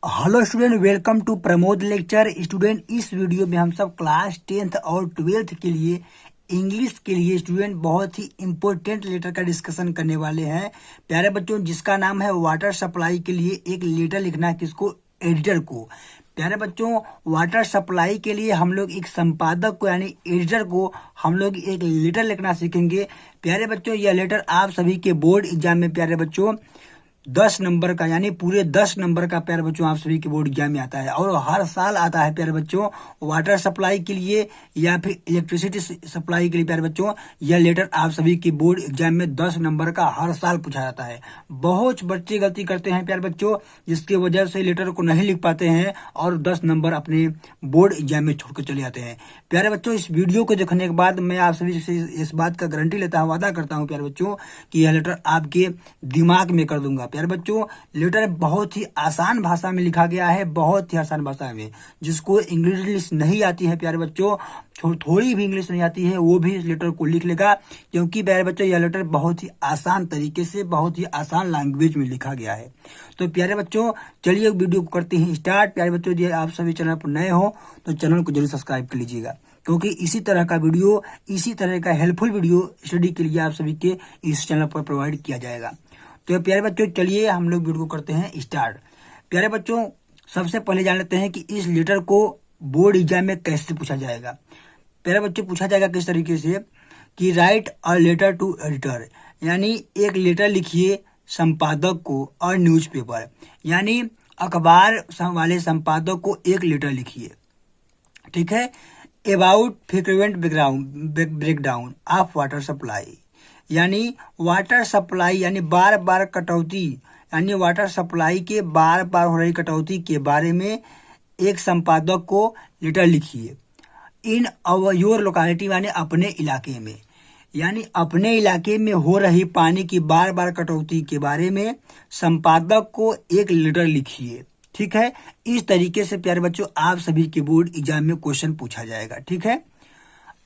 Hello student, welcome to Pramod lecture. Student, इस video में हम सब क्लास 10th और 12th के लिए इंग्लिश के लिए स्टूडेंट बहुत ही इम्पोर्टेंट लेटर का डिस्कशन करने वाले हैं। प्यारे बच्चों, जिसका नाम है वाटर सप्लाई के लिए एक लेटर लिखना है, किसको? एडिटर को। प्यारे बच्चों, वाटर सप्लाई के लिए हम लोग एक संपादक को यानी एडिटर को हम लोग एक लेटर लिखना सीखेंगे। प्यारे बच्चों, यह लेटर आप सभी के बोर्ड एग्जाम में प्यारे बच्चों 10 नंबर का यानी पूरे 10 नंबर का प्यारे बच्चों आप सभी के बोर्ड एग्जाम में आता है और हर साल आता है प्यारे बच्चों। वाटर सप्लाई के लिए या फिर इलेक्ट्रिसिटी सप्लाई के लिए प्यारे बच्चों यह लेटर आप सभी के बोर्ड एग्जाम में 10 नंबर का हर साल पूछा जाता है। बहुत बच्चे गलती करते हैं प्यारे बच्चों, जिसकी वजह से लेटर को नहीं लिख पाते हैं और 10 नंबर अपने बोर्ड एग्जाम में छोड़कर चले जाते हैं। प्यारे बच्चों, इस वीडियो को देखने के बाद मैं आप सभी से इस बात का गारंटी लेता हूँ, वादा करता हूँ प्यारे बच्चों कि यह लेटर आपके दिमाग में कर दूंगा। प्यारे बच्चों, लेटर बहुत ही आसान भाषा में लिखा गया है, बहुत ही आसान भाषा में। जिसको इंग्लिश नहीं आती है प्यारे बच्चों, थोड़ी भी इंग्लिश नहीं आती है, वो भी इस लेटर को लिख लेगा, क्योंकि प्यारे बच्चों यह लेटर बहुत ही आसान तरीके से बहुत ही आसान लैंग्वेज में लिखा गया है। तो प्यारे बच्चों, चलिए वीडियो को करते हैं स्टार्ट। प्यारे बच्चों, यदि आप सभी चैनल पर नए हो तो चैनल को जरूर सब्सक्राइब कर लीजिएगा, क्योंकि इसी तरह का वीडियो, इसी तरह का हेल्पफुल वीडियो स्टडी के लिए आप सभी के इस चैनल पर प्रोवाइड किया जाएगा। तो प्यारे बच्चों, चलिए हम लोग वीडियो को करते हैं स्टार्ट। प्यारे बच्चों, सबसे पहले जान लेते हैं कि इस लेटर को बोर्ड एग्जाम में कैसे पूछा जाएगा। प्यारे बच्चों, पूछा जाएगा किस तरीके से कि write a letter to editor, यानी एक लेटर लिखिए संपादक को, और न्यूज़पेपर यानी अखबार वाले संपादक को एक लेटर लिखिए, ठीक है, about frequent breakdown of water supply, यानी वाटर सप्लाई यानी बार बार कटौती, यानी वाटर सप्लाई के बार बार हो रही कटौती के बारे में एक संपादक को लेटर लिखिए। इन योर लोकेलिटी यानी अपने इलाके में, यानी अपने इलाके में हो रही पानी की बार बार कटौती के बारे में संपादक को एक लेटर लिखिए, ठीक है। इस तरीके से प्यारे बच्चों आप सभी के बोर्ड एग्जाम में क्वेश्चन पूछा जाएगा, ठीक है।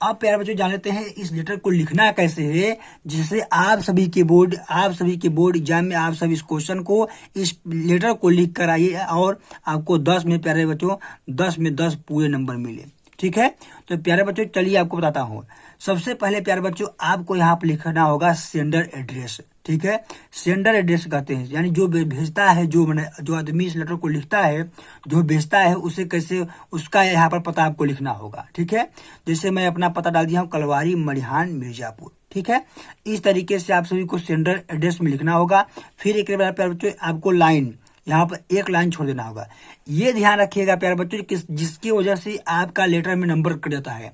अब प्यारे बच्चों जान लेते हैं इस लेटर को लिखना कैसे है, जिससे आप सभी के बोर्ड एग्जाम में आप सभी इस क्वेश्चन को, इस लेटर को लिख कर आइए और आपको 10 में प्यारे बच्चों 10 में 10 पूरे नंबर मिले, ठीक है। तो प्यारे बच्चों चलिए आपको बताता हूँ। सबसे पहले प्यारे बच्चों आपको यहाँ पर लिखना होगा सेंडर एड्रेस, ठीक है। सेंडर एड्रेस कहते हैं, यानी जो भेजता है, जो आदमी इस लेटर को लिखता है, जो भेजता है, उसे कैसे, उसका यहाँ पर पता आपको लिखना होगा, ठीक है। जैसे मैं अपना पता डाल दिया हूँ, कलवारी मड़िहान मिर्जापुर, ठीक है। इस तरीके से आप सभी को सेंडर एड्रेस में लिखना होगा। फिर एक बार प्यारे बच्चों आपको लाइन, यहाँ पर एक लाइन छोड़ देना होगा। ये ध्यान रखिएगा प्यारे बच्चों, जिसकी वजह से आपका लेटर में नंबर कट जाता है।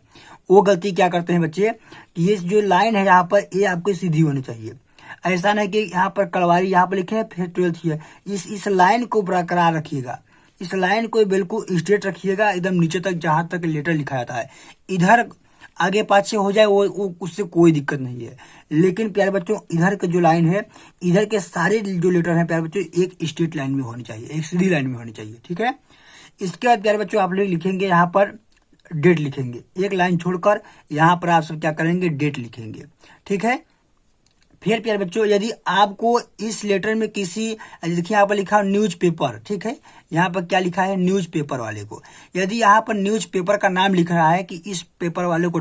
वो गलती क्या करते हैं बच्चे कि ये जो लाइन है यहाँ पर, ये आपकी सीधी होनी चाहिए। ऐसा नहीं कि यहाँ पर कलवारी यहाँ पर लिखे फिर 12th है। इस लाइन को बरकरार रखिएगा, इस लाइन को बिल्कुल स्ट्रेट रखिएगा एकदम नीचे तक, जहाँ तक लेटर लिखा जाता है। इधर आगे पाछे हो जाए वो उससे कोई दिक्कत नहीं है, लेकिन प्यारे बच्चों इधर का जो लाइन है, इधर के सारे जो लेटर हैं प्यारे बच्चों एक स्ट्रेट लाइन में होनी चाहिए, एक सीधी लाइन में होनी चाहिए, ठीक है। इसके बाद प्यारे बच्चों आप लोग लिखेंगे यहाँ पर डेट लिखेंगे, एक लाइन छोड़कर यहाँ पर आप सब क्या करेंगे, डेट लिखेंगे, ठीक है। फिर प्यारे बच्चों यदि आपको इस लेटर में किसी, देखिए यहाँ पर लिखा न्यूज़पेपर, ठीक है, यहाँ पर क्या लिखा है, न्यूज़पेपर वाले को, यदि यहाँ पर न्यूज़पेपर का नाम लिख रहा है कि इस पेपर वाले को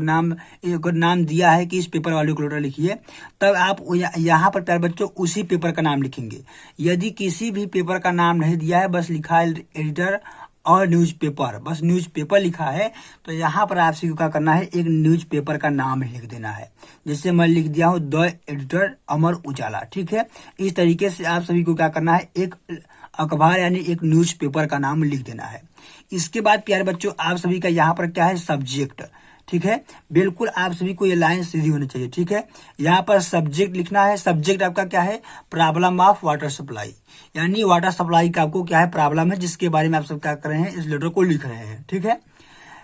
नाम दिया है कि इस पेपर वाले को लेटर लिखिए, तब आप यहाँ पर प्यारे बच्चों उसी पेपर का नाम लिखेंगे। यदि किसी भी पेपर का नाम नहीं दिया है, बस लिखा है एडिटर और न्यूज़पेपर, बस न्यूज़पेपर लिखा है, तो यहाँ पर आपसे क्या करना है, एक न्यूज़पेपर का नाम लिख देना है। जैसे मैं लिख दिया हूँ द एडिटर अमर उजाला, ठीक है। इस तरीके से आप सभी को क्या करना है, एक अखबार यानी एक न्यूज़पेपर का नाम लिख देना है। इसके बाद प्यारे बच्चों आप सभी का यहाँ पर क्या है, सब्जेक्ट, ठीक है। बिल्कुल आप सभी को ये लाइन सीधी होनी चाहिए, ठीक है। यहाँ पर सब्जेक्ट लिखना है। सब्जेक्ट आपका क्या है, प्रॉब्लम ऑफ वाटर सप्लाई, यानी वाटर सप्लाई का आपको क्या है, प्रॉब्लम है, जिसके बारे में आप सब क्या कर रहे हैं, इस लेटर को लिख रहे हैं, ठीक है।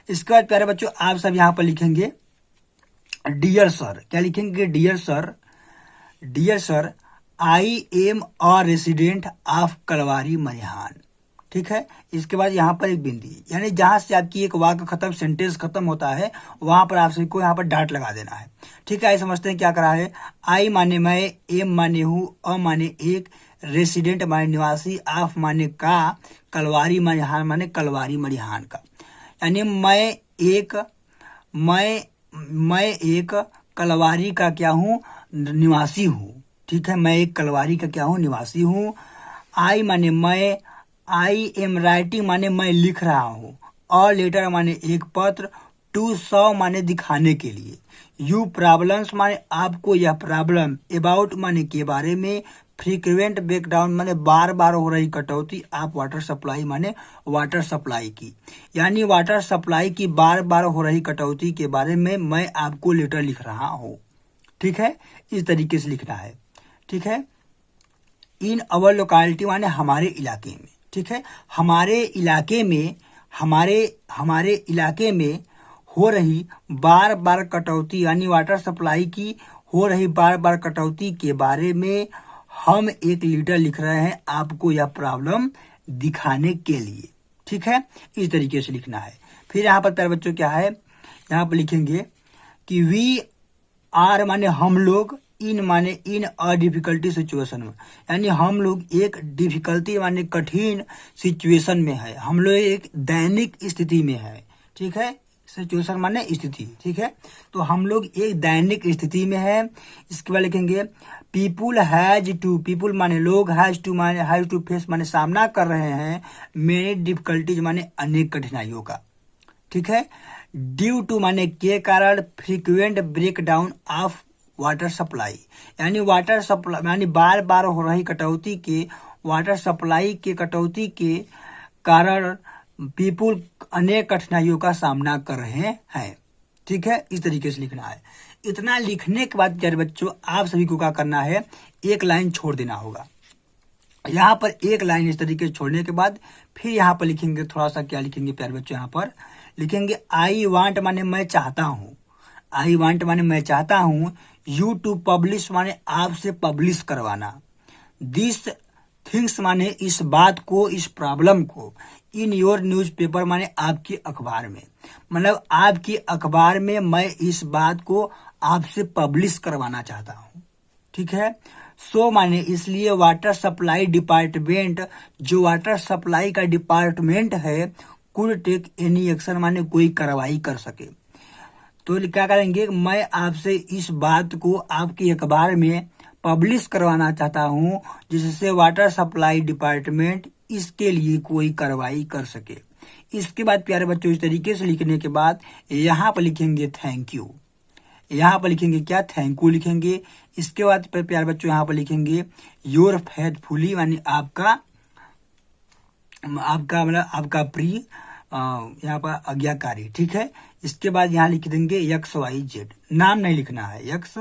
इसके बाद प्यारे बच्चों आप सब यहाँ पर लिखेंगे डियर सर, क्या लिखेंगे, dear sir I am a resident of Kalwari Manihan, ठीक है। इसके बाद यहाँ पर एक बिंदी, यानी जहां से आपकी एक वाक्य खत्म, सेंटेंस खत्म होता है, वहां पर आप सभी को यहाँ पर डॉट लगा देना है, ठीक है। समझते हैं क्या करा है, आई माने मैं, एम माने हूँ, अ माने एक, रेसिडेंट माने निवासी, ऑफ माने का, कलवारी मड़िहान माने कलवारी मड़िहान का। यानी मैं एक कलवारी का क्या हूँ, निवासी हूँ। ठीक है, मैं एक कलवारी का क्या हूँ, निवासी हूँ। आई माने मैं, आई एम राइटिंग माने मैं लिख रहा हूँ। और लेटर माने एक पत्र। टू सौ माने दिखाने के लिए। यू प्रॉब्लम्स माने आपको यह प्रॉब्लम। अबाउट माने के बारे में। फ्रीक्वेंट ब्रेकडाउन माने बार बार हो रही कटौती आप वाटर सप्लाई माने वाटर सप्लाई की। यानी वाटर सप्लाई की बार बार हो रही कटौती के बारे में मैं आपको लेटर लिख रहा हूँ। ठीक है, इस तरीके से लिखना है। ठीक है, इन अवर लोकेलिटी माने हमारे इलाके में। ठीक है, हमारे इलाके में हो रही बार बार कटौती यानी वाटर सप्लाई की हो रही बार बार कटौती के बारे में हम एक लेटर लिख रहे हैं आपको यह प्रॉब्लम दिखाने के लिए। ठीक है, इस तरीके से लिखना है। फिर यहाँ पर प्यारे बच्चों क्या है, यहाँ पर लिखेंगे कि वी आर माने हम लोग, इन माने इन अ डिफिकल्टी सिचुएशन में। यानी हम लोग एक डिफिकल्टी माने कठिन सिचुएशन में है, हम लोग एक दैनिक स्थिति में है। ठीक है, सिचुएशन माने स्थिति। ठीक है, तो हम लोग एक दैनिक स्थिति में है। इसके बाद लिखेंगे पीपुल हैज टू, पीपुल माने लोग, हैज टू माने हैज टू फेस माने सामना कर रहे हैं, मेनी डिफिकल्टीज माने अनेक कठिनाइयों का। ठीक है, ड्यू टू माने के कारण, frequent break down of water supply यानी वाटर सप्लाई यानी बार बार हो रही कटौती के वाटर सप्लाई के कटौती के कारण पीपुल अनेक कठिनाइयों का सामना कर रहे हैं। ठीक है, इस तरीके से लिखना है। इतना लिखने के बाद प्यारे बच्चों आप सभी को क्या करना है, एक लाइन छोड़ देना होगा। यहाँ पर एक लाइन इस तरीके से छोड़ने के बाद फिर यहाँ पर लिखेंगे थोड़ा सा, क्या लिखेंगे प्यारे बच्चों, यहाँ पर लिखेंगे आई वांट माने मैं चाहता हूँ, आई वांट माने मैं चाहता हूँ, यू टू पब्लिश माने आपसे पब्लिश करवाना, दिस थिंग्स माने इस बात को, इस प्रॉब्लम को, इन योर न्यूज़पेपर माने आपके अखबार में, मतलब आपके अखबार में मैं इस बात को आपसे पब्लिश करवाना चाहता हूँ। ठीक है, सो माने इसलिए वाटर सप्लाई डिपार्टमेंट, जो वाटर सप्लाई का डिपार्टमेंट है, कुड टेक एनी एक्शन माने कोई कार्रवाई कर सके। तो क्या करेंगे, मैं आपसे इस बात को आपके अखबार में पब्लिश करवाना चाहता हूँ जिससे वाटर सप्लाई डिपार्टमेंट इसके लिए कोई कार्रवाई कर सके। इसके बाद प्यारे बच्चों इस तरीके से लिखने के बाद यहाँ पर लिखेंगे थैंक यू, यहाँ पर लिखेंगे क्या, थैंक यू लिखेंगे। इसके बाद प्यारे बच्चों यहाँ पर लिखेंगे योर फेथफुली यानी आपका मतलब आपका प्रिय यहाँ पर आज्ञाकारी। ठीक है, इसके बाद यहाँ लिख देंगे एक्स वाई जेड, नाम नहीं लिखना है, एक्स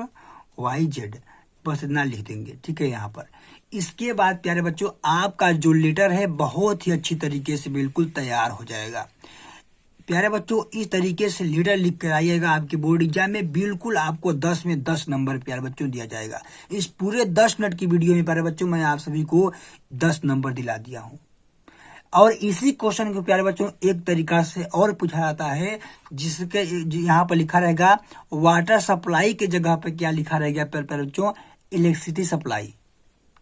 वाई जेड बस इतना लिख देंगे। ठीक है, यहाँ पर इसके बाद प्यारे बच्चों आपका जो लेटर है बहुत ही अच्छी तरीके से बिल्कुल तैयार हो जाएगा। प्यारे बच्चों इस तरीके से लेटर लिख कर आइएगा, आपके बोर्ड एग्जाम में बिल्कुल आपको 10 में 10 नंबर प्यारे बच्चों दिया जाएगा। इस पूरे 10 मिनट की वीडियो में प्यारे बच्चों मैं आप सभी को 10 नंबर दिला दिया हूँ। और इसी क्वेश्चन को प्यारे बच्चों एक तरीका से और पूछा जाता है जिसके यहाँ पर लिखा रहेगा वाटर सप्लाई के जगह पे क्या लिखा रहेगा प्यारे बच्चों, इलेक्ट्रिसिटी सप्लाई।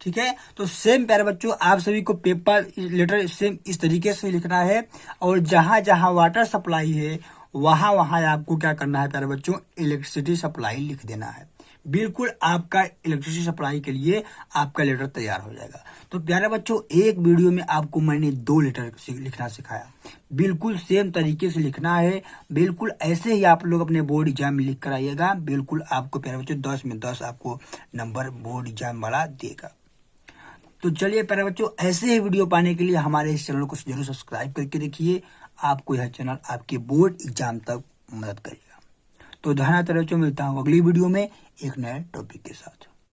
ठीक है, तो सेम प्यारे बच्चों आप सभी को पेपर लेटर सेम इस तरीके से लिखना है और जहां जहां वाटर सप्लाई है वहां वहां आपको क्या करना है प्यारे बच्चों, इलेक्ट्रिसिटी सप्लाई लिख देना है। बिल्कुल आपका इलेक्ट्रिसिटी सप्लाई के लिए आपका लेटर तैयार हो जाएगा। तो प्यारे बच्चों एक वीडियो में आपको मैंने 2 लेटर लिखना सिखाया, बिल्कुल सेम तरीके से लिखना है। बिल्कुल ऐसे ही आप लोग अपने बोर्ड एग्जाम में लिख कर आइएगा, बिल्कुल आपको प्यारे बच्चों 10 में 10 आपको नंबर बोर्ड एग्जाम वाला देगा। तो चलिए प्यारे बच्चों ऐसे ही वीडियो पाने के लिए हमारे इस चैनल को जरूर सब्सक्राइब करके देखिए, आपको यह चैनल आपके बोर्ड एग्जाम तक मदद करेगा। तो धन्यवाद बच्चों, मिलता हूँ अगली वीडियो में एक नए टॉपिक के साथ।